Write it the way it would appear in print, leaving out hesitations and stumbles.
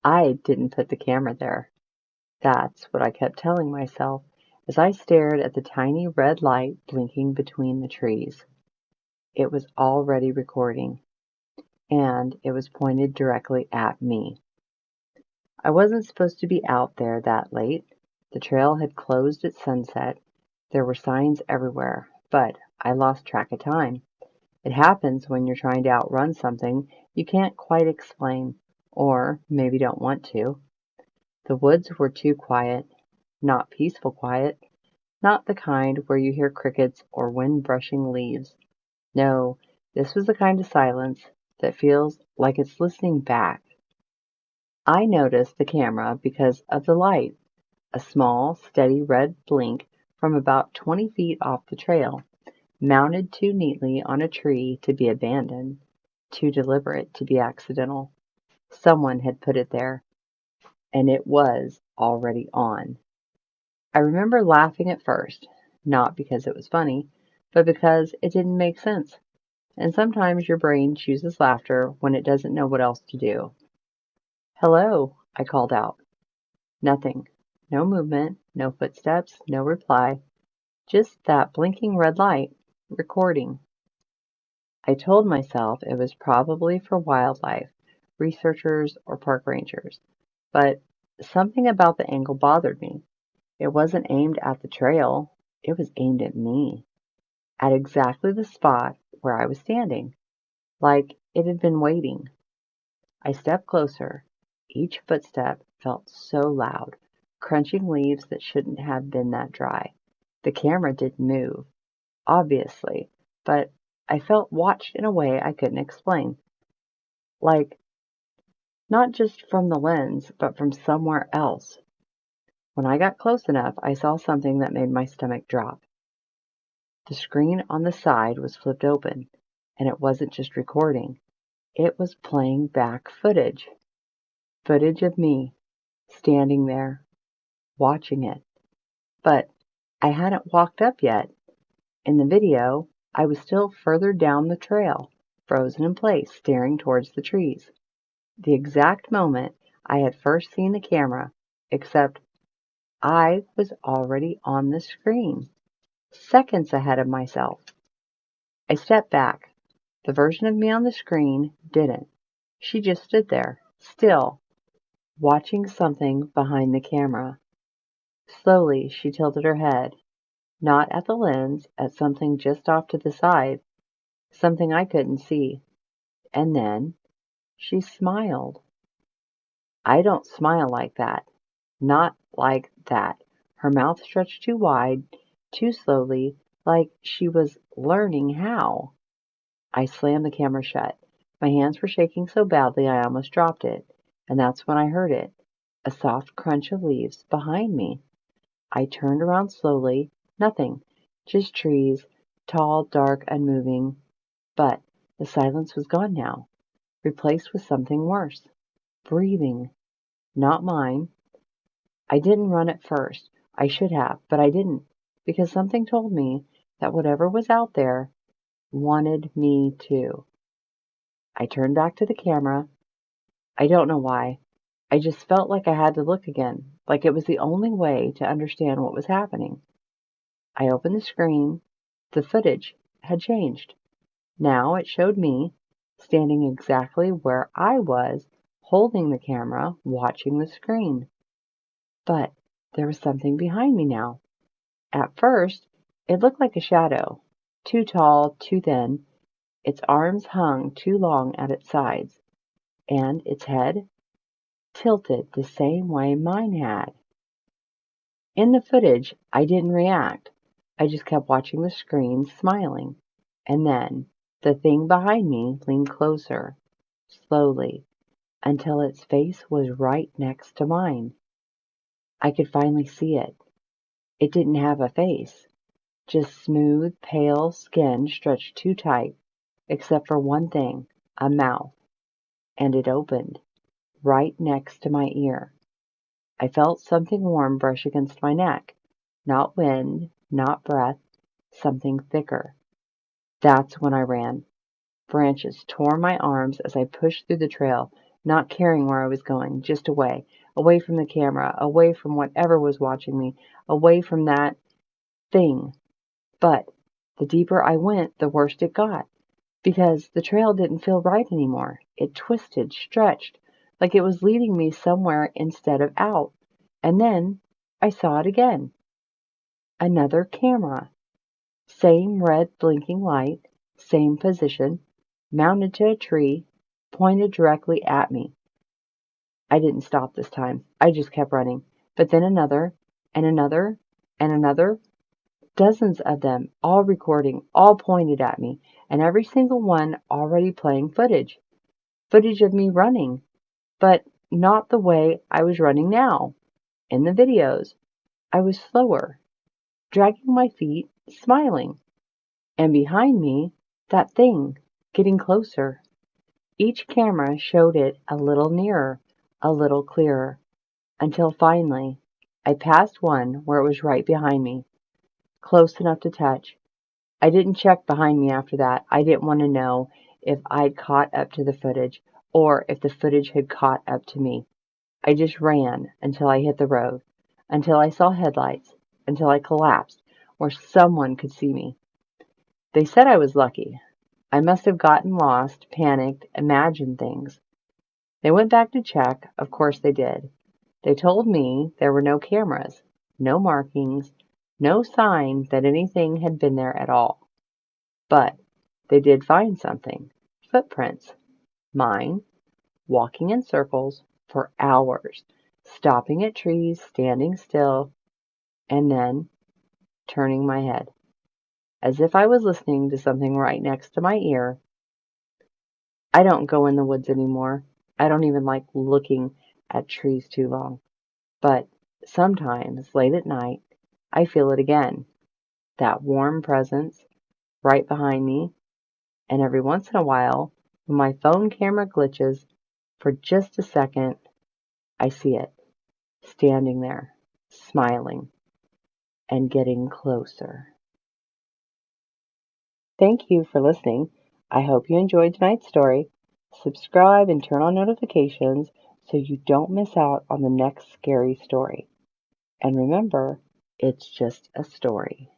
I didn't put the camera there. That's what I kept telling myself as I stared at the tiny red light blinking between the trees. It was already recording, and it was pointed directly at me. I wasn't supposed to be out there that late. The trail had closed at sunset. There were signs everywhere, but I lost track of time. It happens when you're trying to outrun something you can't quite explain, or maybe don't want to. The woods were too quiet, not peaceful quiet, not the kind where you hear crickets or wind brushing leaves. No, this was the kind of silence that feels like it's listening back. I noticed the camera because of the light, a small, steady red blink from about 20 feet off the trail, mounted too neatly on a tree to be abandoned, too deliberate to be accidental. Someone had put it there, and it was already on. I remember laughing at first, not because it was funny, but because it didn't make sense. And sometimes your brain chooses laughter when it doesn't know what else to do. "Hello," I called out. Nothing. No movement, no footsteps, no reply. Just that blinking red light, recording. I told myself it was probably for wildlife, researchers or park rangers, but something about the angle bothered me. It wasn't aimed at the trail, it was aimed at me, at exactly the spot where I was standing, like it had been waiting. I stepped closer. Each footstep felt so loud, crunching leaves that shouldn't have been that dry. The camera didn't move, obviously, but I felt watched in a way I couldn't explain. Like, not just from the lens, but from somewhere else. When I got close enough, I saw something that made my stomach drop. The screen on the side was flipped open, and it wasn't just recording. It was playing back footage. Footage of me, standing there, watching it. But I hadn't walked up yet. In the video, I was still further down the trail, frozen in place, staring towards the trees. The exact moment I had first seen the camera, except I was already on the screen, seconds ahead of myself. I stepped back. The version of me on the screen didn't. She just stood there, still, watching something behind the camera. Slowly, she tilted her head, not at the lens, at something just off to the side, something I couldn't see. And then she smiled. I don't smile like that. Not like that. Her mouth stretched too wide, too slowly, like she was learning how. I slammed the camera shut. My hands were shaking so badly I almost dropped it. And that's when I heard it, a soft crunch of leaves behind me. I turned around slowly. Nothing. Just trees, tall, dark, unmoving. But the silence was gone now, replaced with something worse. Breathing. Not mine. I didn't run at first. I should have, but I didn't, because something told me that whatever was out there wanted me too. I turned back to the camera. I don't know why. I just felt like I had to look again, like it was the only way to understand what was happening. I opened the screen. The footage had changed. Now it showed me standing exactly where I was, holding the camera, watching the screen. But there was something behind me now. At first, it looked like a shadow, too tall, too thin. Its arms hung too long at its sides, and its head tilted the same way mine had. In the footage, I didn't react. I just kept watching the screen, smiling. And then the thing behind me leaned closer, slowly, until its face was right next to mine. I could finally see it. It didn't have a face, just smooth, pale skin stretched too tight, except for one thing, a mouth, and it opened, right next to my ear. I felt something warm brush against my neck. Not wind, not breath, something thicker. That's when I ran. Branches tore my arms as I pushed through the trail. not caring where I was going, just away, away from the camera, away from whatever was watching me, away from that thing. But the deeper I went, the worse it got, because the trail didn't feel right anymore. It twisted, stretched, like it was leading me somewhere instead of out. And then I saw it again. Another camera. Same red blinking light, same position, mounted to a tree, pointed directly at me. I didn't stop this time. I just kept running. But then another, and another, and another. Dozens of them, all recording, all pointed at me, and every single one already playing footage. Footage of me running, but not the way I was running now. In the videos, I was slower, dragging my feet, smiling. And behind me, that thing, getting closer. Each camera showed it a little nearer, a little clearer, until finally I passed one where it was right behind me, close enough to touch. I didn't check behind me after that. I didn't want to know if I'd caught up to the footage or if the footage had caught up to me. I just ran until I hit the road, until I saw headlights, until I collapsed where someone could see me. They said I was lucky. I must have gotten lost, panicked, imagined things. They went back to check. Of course they did. They told me there were no cameras, no markings, no sign that anything had been there at all. But they did find something. Footprints. Mine, walking in circles for hours, stopping at trees, standing still, and then turning my head, as if I was listening to something right next to my ear. I don't go in the woods anymore. I don't even like looking at trees too long. But sometimes, late at night, I feel it again. That warm presence right behind me. And every once in a while, when my phone camera glitches for just a second, I see it, standing there, smiling, and getting closer. Thank you for listening. I hope you enjoyed tonight's story. Subscribe and turn on notifications so you don't miss out on the next scary story. And remember, it's just a story.